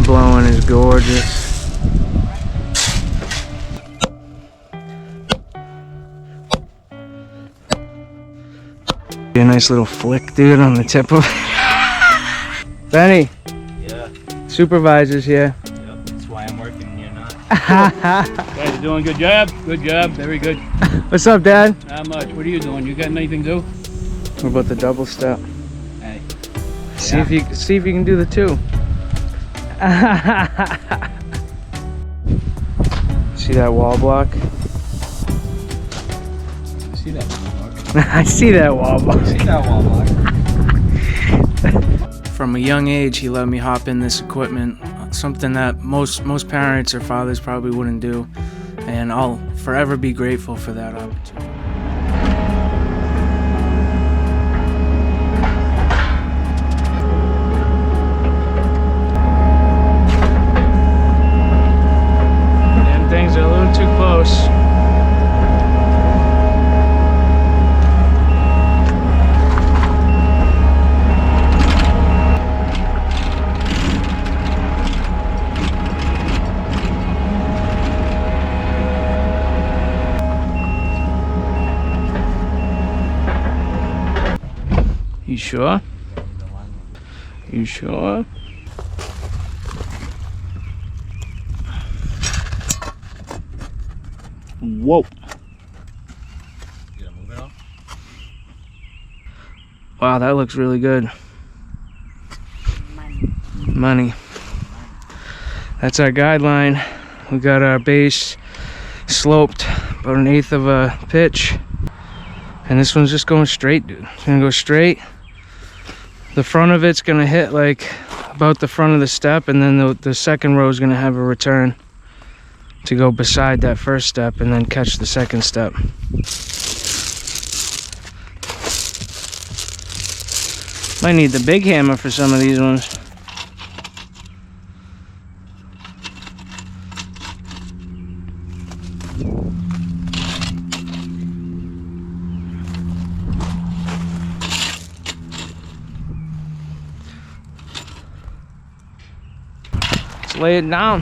blowing is gorgeous. A nice little flick, dude, on the tip of Benny. Yeah. Supervisor's here. Yep, that's why I'm working here, not. Guys are doing a good job. Good job. Very good. What's up, Dad? Not much. What are you doing? You got anything to do? We're about to double step. Hey. See if you can do the 2. See that wall block? See that wall block? I see that wall block. See that wall block? From a young age, he let me hop in this equipment, something that most parents or fathers probably wouldn't do, and I'll forever be grateful for that opportunity. Damn things are a little too close. You sure? You sure? Whoa. You gonna move it all? Wow, that looks really good. Money. That's our guideline. We got our base sloped about 1/8 of a pitch. And this one's just going straight, dude. It's gonna go straight. The front of it's gonna hit like about the front of the step, and then the second row is gonna have a return to go beside that first step and then catch the second step. Might need the big hammer for some of these ones. Lay it down.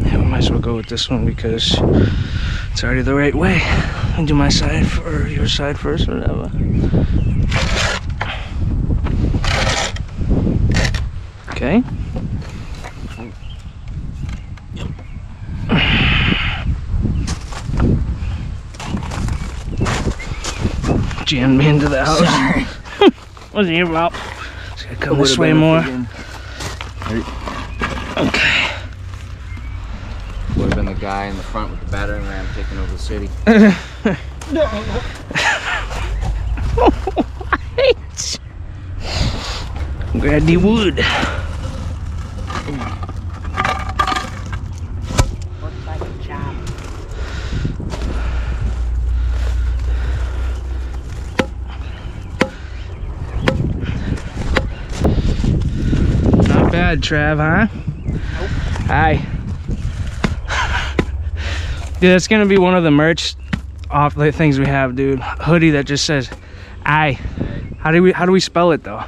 Yeah, we might as well go with this one because it's already the right way. I'll do my side or your side first, whatever. Okay. Jammed me into the house. Sorry. Wasn't your fault. Just gotta come this way more. Okay. Would have been the guy in the front with the battering ram taking over the city. No. What? Grab the wood. Looks like a job. Not bad, Trav, huh? Nope. Hi. Dude, that's gonna be one of the merch off the things we have, dude. Hoodie that just says "I." How do we spell it though?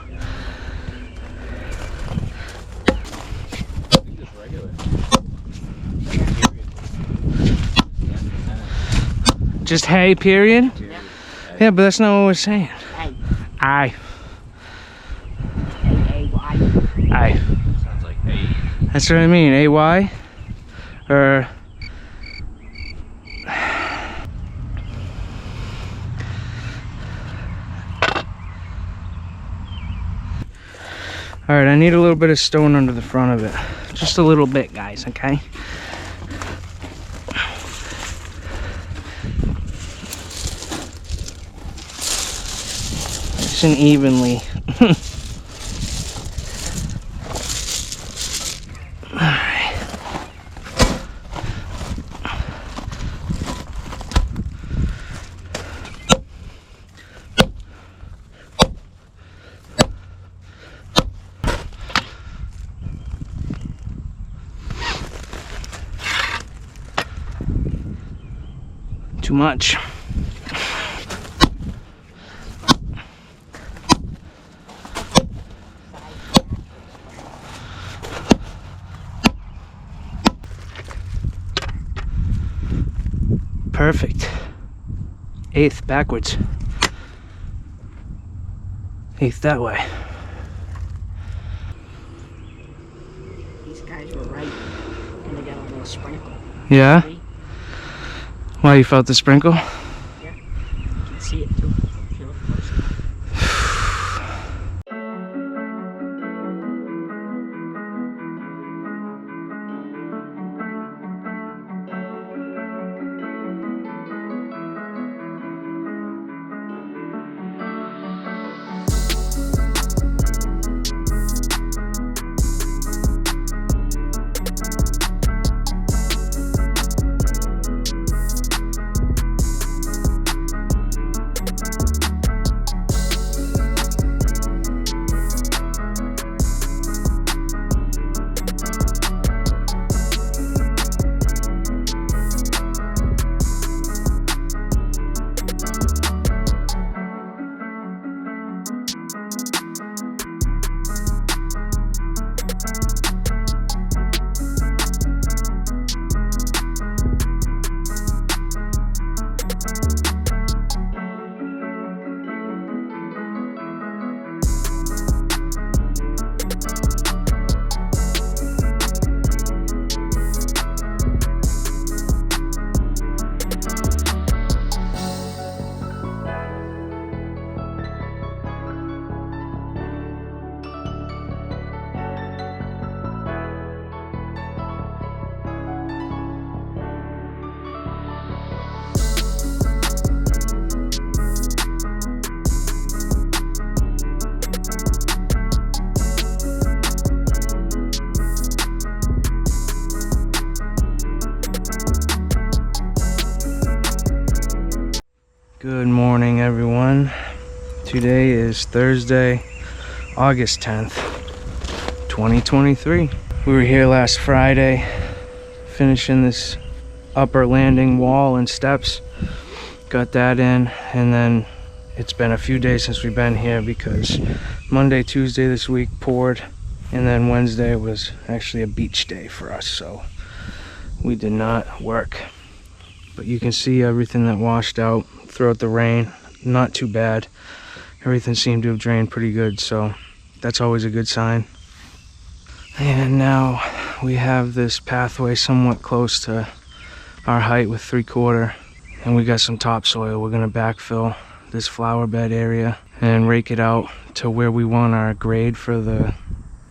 Just hey, period? Yeah. Yeah, but that's not what we're saying. Hey. I. A-A-Y. I. Sounds like hey. That's what I mean. A-Y? Or... Alright, I need a little bit of stone under the front of it. Just a little bit, guys, okay? Nice and evenly. Alright. Too much. Perfect. 8th backwards. 8th that way. These guys were right. And they got a little sprinkle. Yeah? See? Why, you felt the sprinkle? Yeah. You can see it too. If you look close enough. Good morning, everyone. Today is Thursday, August 10th, 2023. We were here last Friday, finishing this upper landing wall and steps. Got that in, and then it's been a few days since we've been here because Monday, Tuesday this week poured, and then Wednesday was actually a beach day for us, so we did not work. But you can see everything that washed out throughout the rain. Not too bad. Everything seemed to have drained pretty good, so that's always a good sign. And now we have this pathway somewhat close to our height with 3/4, and we got some topsoil. We're gonna backfill this flower bed area and rake it out to where we want our grade for the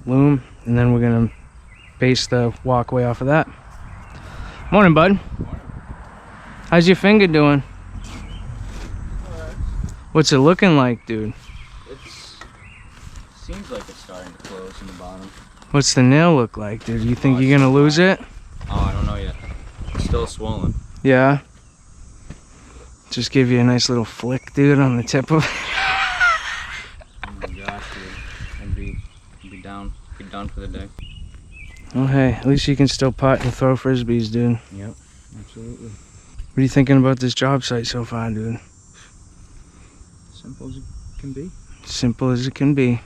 loom, and then we're gonna base the walkway off of that. Morning, bud. How's your finger doing? What's it looking like, dude? Seems like it's starting to close in the bottom. What's the nail look like, dude? You think you're gonna lose it? Oh, I don't know yet. It's still swollen. Yeah. Just give you a nice little flick, dude, on the tip of it. Oh my gosh, dude. I'd be down for the day. Oh, hey, at least you can still putt and throw frisbees, dude. Yep, absolutely. What are you thinking about this job site so far, dude? Simple as it can be. Simple as it can be.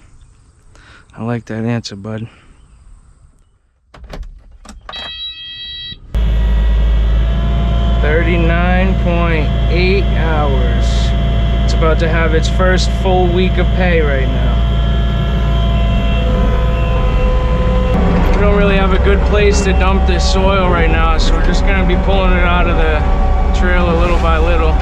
I like that answer, bud. $39.8 hours. It's about to have its first full week of pay right now. We don't really have a good place to dump this soil right now, so we're just gonna be pulling it out of the trail a little by little.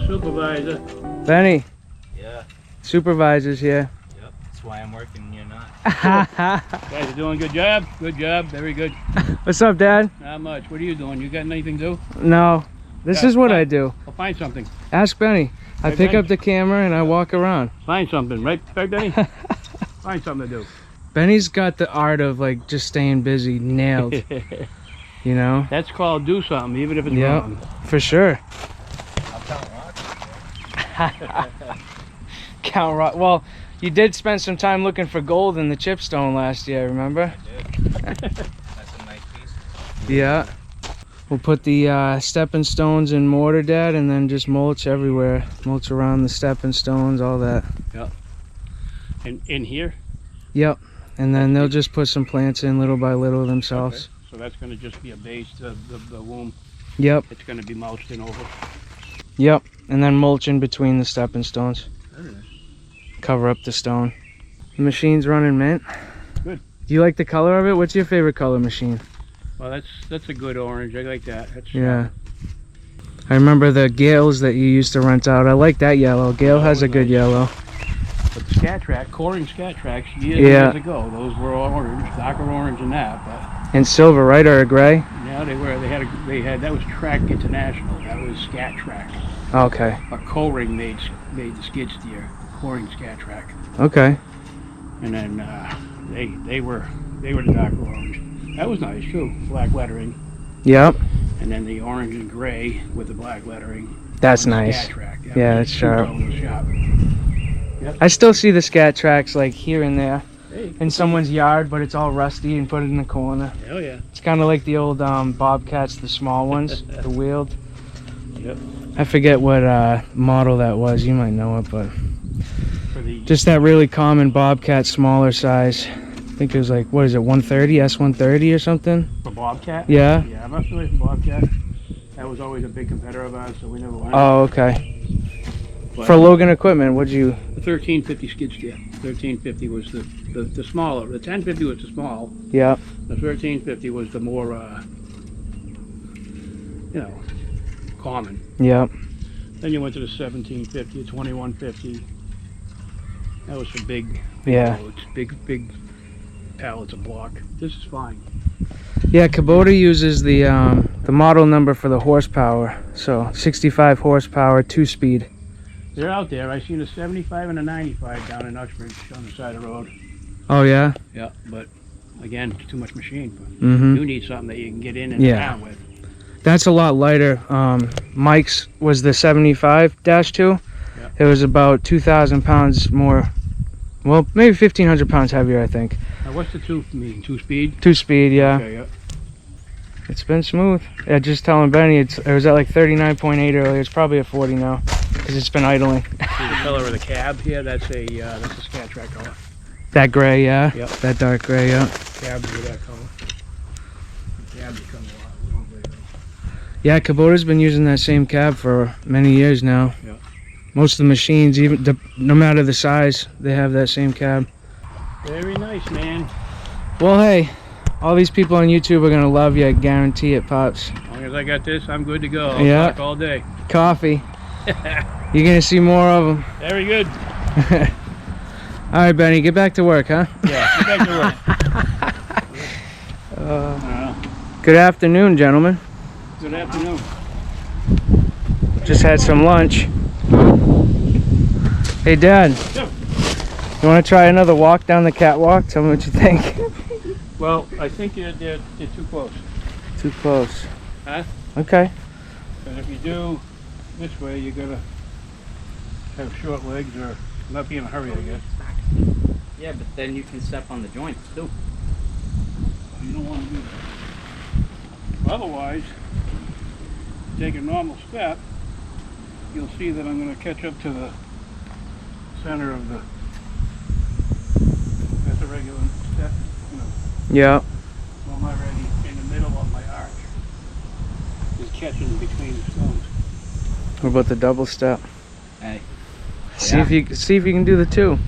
Supervisor. Benny, Yeah. Supervisor's here. Yep. That's why I'm working and you're not. Guys are doing a good job. Good job. Very good. What's up, Dad? Not much. What are you doing? You got anything to do? No, this Yeah, is what fine. I do. I'll find something. Ask Benny. I Hey, pick Benny. up the camera and I walk around. Find something, right, Benny? Find something to do. Benny's got the art of like just staying busy, nailed. You know? That's called do something, even if it's Yep. wrong. For sure. I'll count rocks. Count rock. Well, you did spend some time looking for gold in the chipstone last year, remember? That's a nice piece. Yeah. We'll put the stepping stones in mortar, Dad, and then just mulch everywhere. Mulch around the stepping stones, all that. And in here, Yep. And then they'll just put some plants in little by little themselves. so that's going to just be a base, the womb. Yep. It's going to be mulched in over. Yep. And then mulch in between the stepping stones. Very nice. Cover up the stone. The machine's running mint. Good. Do you like the color of it? What's your favorite color machine? Well, that's a good orange. I like that. That's, Yeah. I remember the Gales that you used to rent out. I like that yellow. Gale has a good yellow. But the scat track, coring scat tracks years Yeah. ago, those were orange, darker orange than that. But And silver, right? Or a gray? yeah, they had that was Track International. That was scat track. Okay. A Coring made the skid steer, Coring scat track. Okay. And then they were the darker orange. That was nice too, black lettering. Yep. And then the orange and gray with the black lettering. That's on the nice. Scat track. Yeah, was that's sharp. sharp. I still see the scat tracks like here and there Hey, in someone's yard, but it's all rusty and put it in the corner. hell yeah. It's kind of like the old Bobcats, the small ones, the wheeled. Yep. I forget what model that was. You might know it, but For the just that really common Bobcat, smaller size. I think it was like, what is it, 130, S130 or something? for Bobcat. Yeah. Yeah, I'm not familiar with Bobcat. That was always a big competitor of ours, so we never went. Oh, okay. But For Logan equipment, what'd you? the 1350 skid steer. 1350 was the smaller. The 1050 was the small. Yeah. The 1350 was the more, common. Yeah. Then you went to the 1750, 2150. That was for big Yeah. loads, big pallets of block. This is fine. Yeah, Kodah uses the model number for the horsepower. So 65 horsepower, 2-speed. They're out there. I seen a 75 and a 95 down in Uxbridge on the side of the road. Oh yeah. Yeah, but again, it's too much machine. Mm-hmm. You need something that you can get in and Yeah. down with. That's a lot lighter. Mike's was the 75-2. Yeah. It was about 2,000 pounds more. Well, maybe 1,500 pounds heavier, I think. Now, what's the two mean? 2-speed? 2-speed, yeah. Okay, yeah. It's been smooth. Yeah, just telling Benny it was at like 39.8 earlier. It's probably at 40 now because it's been idling. See the color of the cab here? That's a scat track color. That gray, yeah. Yep. That dark gray, yeah. Cabs are that color. The cab becomes a lot longer. Yeah, Kubotah's been using that same cab for many years now. Yeah. Most of the machines, no matter the size, they have that same cab. Very nice, man. Well, hey, all these people on YouTube are gonna love you. I guarantee it, Pops. As long as I got this, I'm good to go. I'll Yeah. talk all day. Coffee. You're gonna see more of them. Very good. All right, Benny, get back to work, huh? Yeah, get back to work. Good afternoon, gentlemen. Good afternoon. Just had some lunch. Hey, Dad. Yeah. You want to try another walk down the catwalk? Tell me what you think. Well, I think they're too close. Too close. Huh? Okay. But if you do this way, you're gonna have short legs or not be in a hurry, I guess. Yeah, but then you can step on the joints too. You don't want to do that. Otherwise, take a normal step, you'll see that I'm going to catch up to the center of the, that's a regular step, Yeah. so I'm already in the middle of my arch. Just catching between the stones. What about the double step? Hey. See if you can do the 2.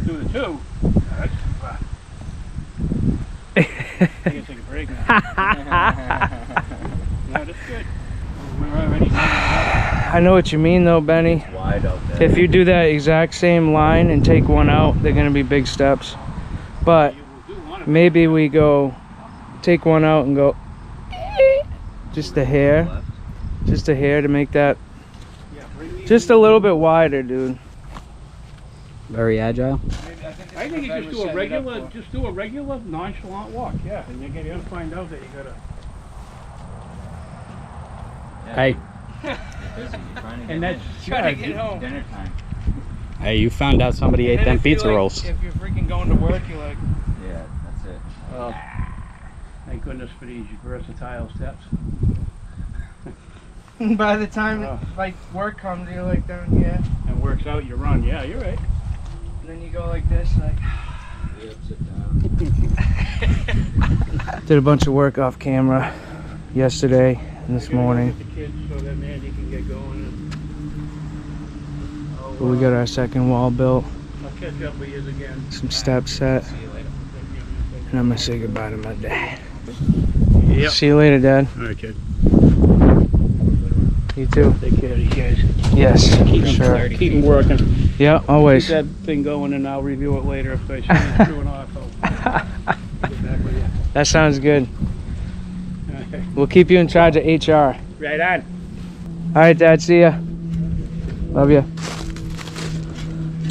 Do the 2. That's I guess I can break now. No, that's good. I know what you mean though, Benny. It's wide out there. If you do that exact same line and take one out, they're gonna be big steps. But maybe we go take one out and go just a hair to make that just a little bit wider, dude. Very agile. I think you just do a regular nonchalant walk, yeah. And you're gonna find out that you gotta. Hey. And that's Trying to get home. Dinner time. Hey, you found out somebody ate them pizza rolls. If you're freaking going to work, you're like, Yeah, that's it. Thank goodness for these versatile steps. by the time like work comes, you're like down here, And works out, you run. Yeah, you're right. and then you go like this, like. Yep, sit down. Did a bunch of work off camera yesterday and this morning. Get the kids so that Mandy can get going. And But we got our second wall built, I'll catch up with you again. some steps set, See you later. and I'm gonna say goodbye to my dad. Yep. See you later, Dad. All right, kid. You too. Take care of these guys. Yes, for sure. Keep them working. Yeah, Keep always. that thing going, and I'll review it later if I see it screwing off. I'll get back with you. That sounds good. Okay. We'll keep you in charge of HR. Right on. All right, Dad. See ya. Love ya.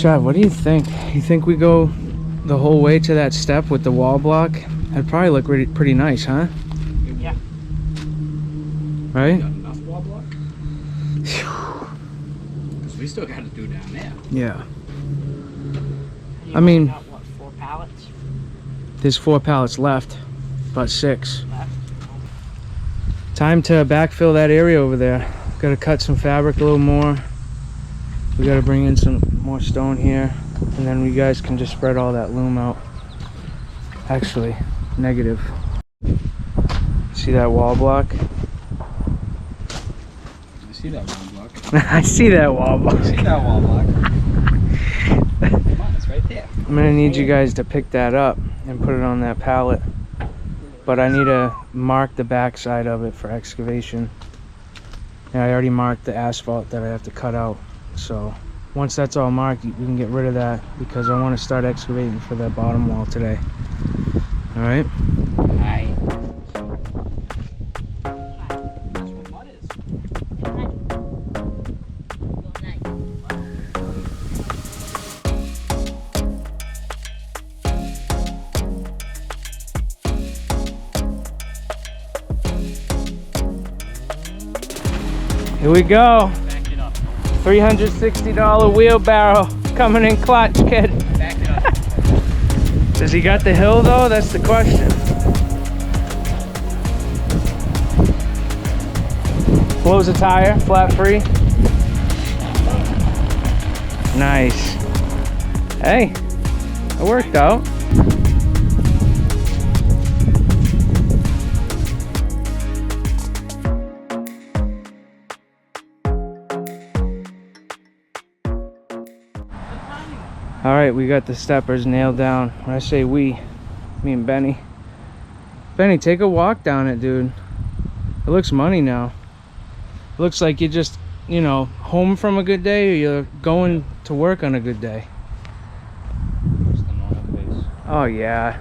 Trav, what do you think? You think we go the whole way to that step with the wall block? That'd probably look pretty nice, huh? Yeah. Right? Got enough wall block? Because we still got to do down there. Yeah. You I mean- got, what, 4 pallets There's 4 pallets left, but 6. left? Time to backfill that area over there. Gotta cut some fabric a little more. We gotta bring in some more stone here, and then you guys can just spread all that loom out. Actually, negative. See that wall block? I see that wall block. I see that wall block. I see that wall block. Come on, it's right there. I'm gonna need you guys to pick that up and put it on that pallet. But I need to mark the back side of it for excavation. And I already marked the asphalt that I have to cut out. So once that's all marked, we can get rid of that because I want to start excavating for the bottom wall today. All right. Hi. Here we go. $360 wheelbarrow coming in clutch, kid. Does he got the hill though? That's the question. Blows a tire, flat free. Nice. Hey, it worked out. All right, we got the steppers nailed down. When I say we, me and Benny. Benny, take a walk down it, dude. It looks money now. It looks like you're just, you know, home from a good day or you're going to work on a good day. Just the normal pace. Oh, yeah.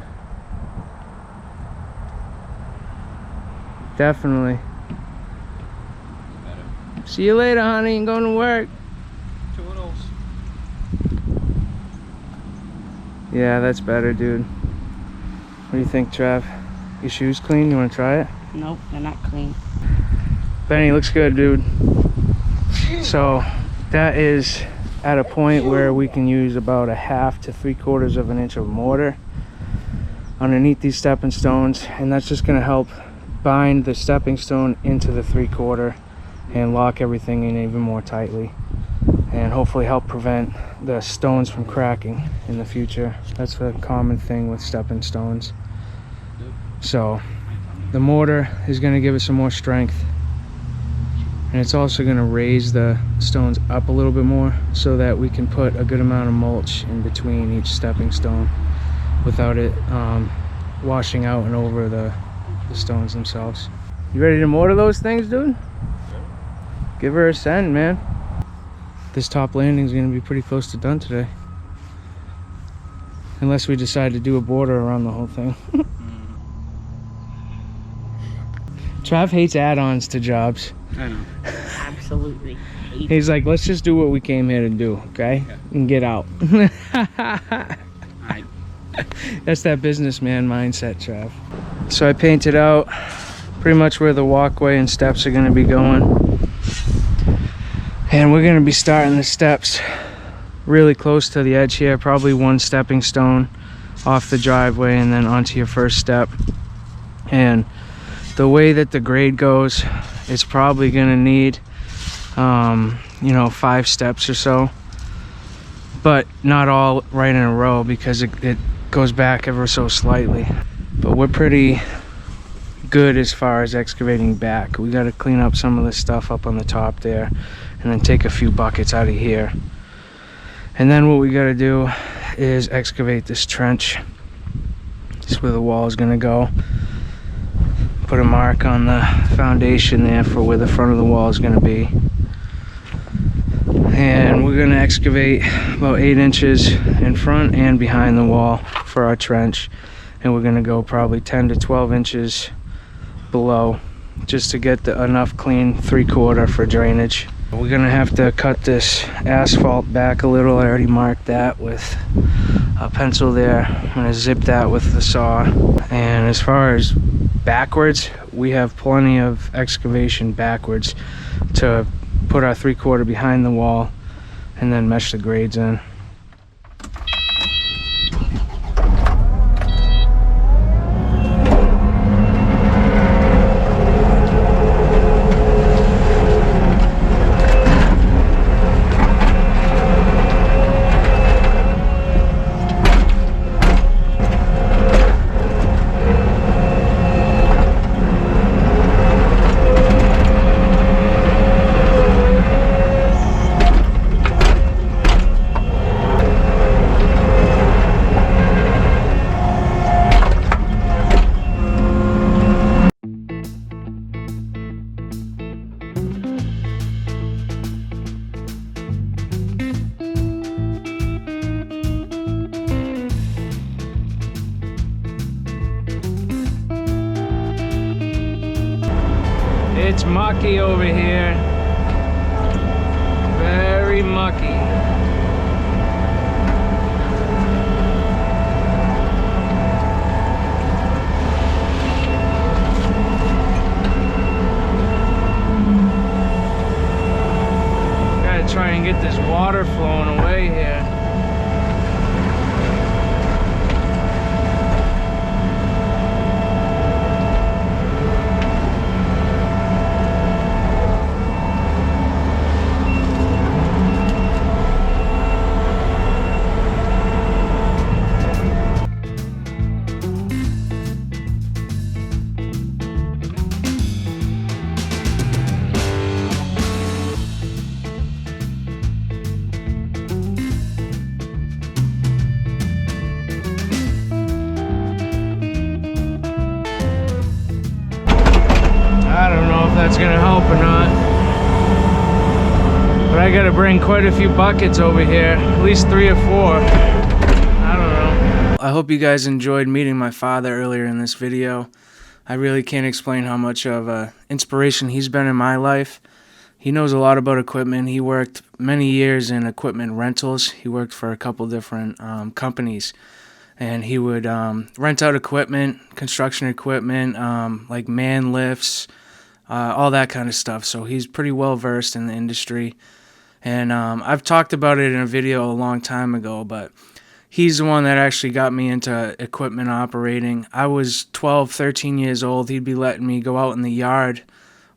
Definitely. Better. See you later, honey. I'm going to work. Toodles. Yeah, that's better, dude. What do you think, Trav? Your shoes clean? You want to try it? Nope, they're not clean. Benny, looks good, dude. So that is at a point where we can use about a 1/2 to 3/4 of an inch of mortar underneath these stepping stones, and that's just going to help bind the stepping stone into the 3/4 and lock everything in even more tightly, and hopefully help prevent the stones from cracking in the future. That's a common thing with stepping stones. So the mortar is going to give it some more strength, and it's also going to raise the stones up a little bit more so that we can put a good amount of mulch in between each stepping stone without it washing out and over the stones themselves. You ready to mortar those things, dude? Give her a send, man. This top landing is going to be pretty close to done today. Unless we decide to do a border around the whole thing. Trav hates add-ons to jobs. I know. Absolutely. Hate He's like, let's just do what we came here to do, okay? Yeah. And get out. I That's that businessman mindset, Trav. So I painted out pretty much where the walkway and steps are going to be going. And we're going to be starting the steps really close to the edge here, probably one stepping stone off the driveway and then onto your first step. And the way that the grade goes, it's probably going to need, 5 steps or so. But not all right in a row because it goes back ever so slightly. But we're pretty good as far as excavating back. We got to clean up some of the stuff up on the top there and then take a few buckets out of here. And then what we got to do is excavate this trench. This is where the wall is going to go. Put a mark on the foundation there for where the front of the wall is going to be. And we're going to excavate about 8 inches in front and behind the wall for our trench. And we're going to go probably 10 to 12 inches below just to get enough clean 3/4 for drainage. We're going to have to cut this asphalt back a little. I already marked that with a pencil there. I'm going to zip that with the saw. And as far as backwards, we have plenty of excavation backwards to put our 3/4 behind the wall and then mesh the grades in. It's mucky over here. Very mucky. Gotta try and get this water flowing away here. I don't know if that's gonna help or not, but I gotta bring quite a few buckets over here, at least 3 or 4. I don't know. I hope you guys enjoyed meeting my father earlier in this video. I really can't explain how much of an inspiration he's been in my life. He knows a lot about equipment. He worked many years in equipment rentals. He worked for a couple different companies. And he would rent out equipment, construction equipment, like man lifts, all that kind of stuff. So he's pretty well versed in the industry. And I've talked about it in a video a long time ago, but he's the one that actually got me into equipment operating. I was 12, 13 years old. He'd be letting me go out in the yard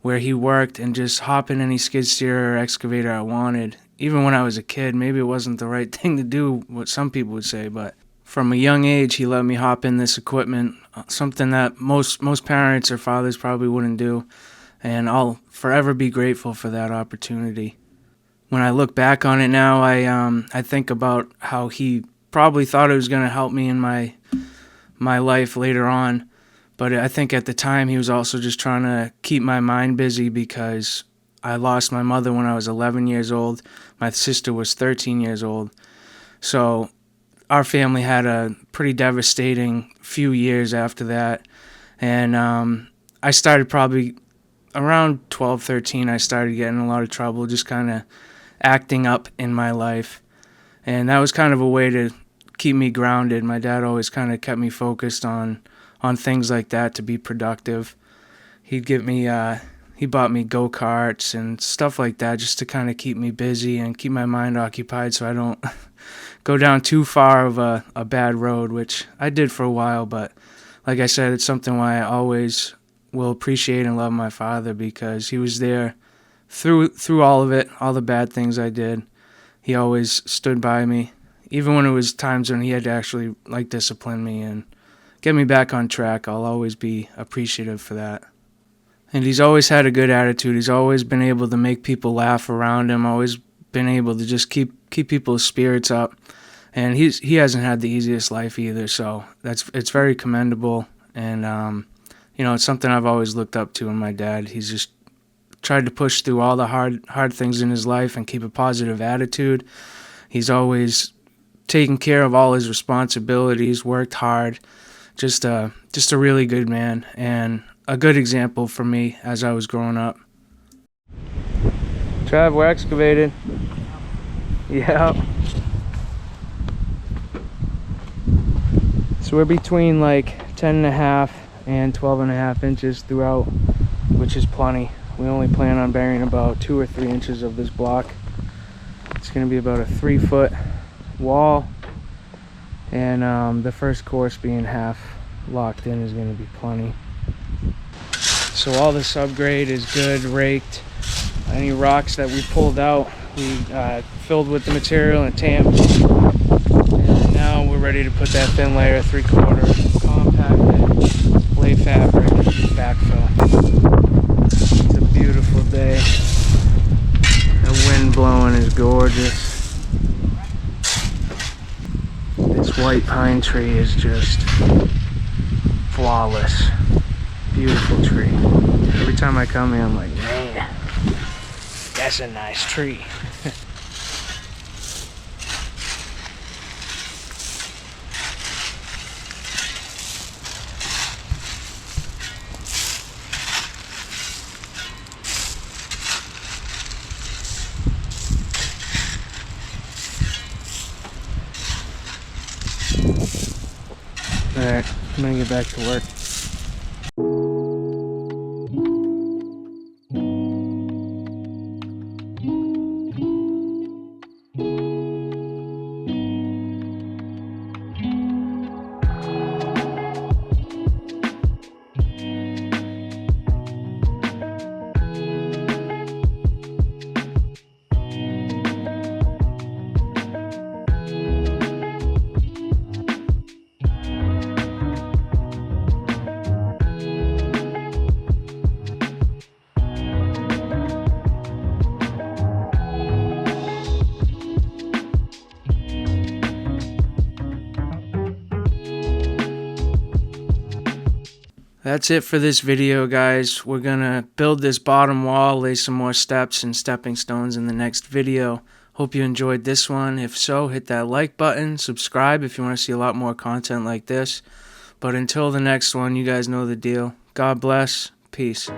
where he worked and just hop in any skid steer or excavator I wanted. Even when I was a kid, maybe it wasn't the right thing to do, what some people would say, but from a young age, he let me hop in this equipment, something that most parents or fathers probably wouldn't do, and I'll forever be grateful for that opportunity. When I look back on it now, I think about how he probably thought it was going to help me in my life later on, but I think at the time he was also just trying to keep my mind busy because I lost my mother when I was 11 years old. My sister was 13 years old. So our family had a pretty devastating few years after that. And I started probably around 12, 13, I started getting in a lot of trouble, just kind of acting up in my life. And that was kind of a way to keep me grounded. My dad always kind of kept me focused on things like that to be productive. He bought me go-karts and stuff like that just to kind of keep me busy and keep my mind occupied so I don't go down too far of a bad road, which I did for a while. But like I said, it's something why I always will appreciate and love my father, because he was there through all of it, all the bad things I did. He always stood by me, even when it was times when he had to actually like discipline me and get me back on track. I'll always be appreciative for that. And he's always had a good attitude. He's always been able to make people laugh around him, always been able to just keep people's spirits up. And he hasn't had the easiest life either, so it's very commendable. And it's something I've always looked up to in my dad. He's just tried to push through all the hard things in his life and keep a positive attitude. He's always taken care of all his responsibilities, worked hard. Just a really good man and a good example for me as I was growing up. Trav, we're excavating. Yeah. So we're between like 10.5 and 12.5 inches throughout, which is plenty. We only plan on burying about 2 or 3 inches of this block. It's going to be about a 3-foot wall, and the first course being half locked in is going to be plenty. So all the subgrade is good, raked. Any rocks that we pulled out, we filled with the material and tamped. And now we're ready to put that thin layer, 3/4 compacted, lay fabric, backfill. It's a beautiful day. The wind blowing is gorgeous. This white pine tree is just flawless. Beautiful tree. Every time I come here, I'm like, man, that's a nice tree. Alright, I'm gonna get back to work. That's it for this video, guys. We're gonna build this bottom wall, lay some more steps and stepping stones in the next video. Hope you enjoyed this one. If so, hit that like button, subscribe if you want to see a lot more content like this. But until the next one, you guys know the deal. God bless. Peace.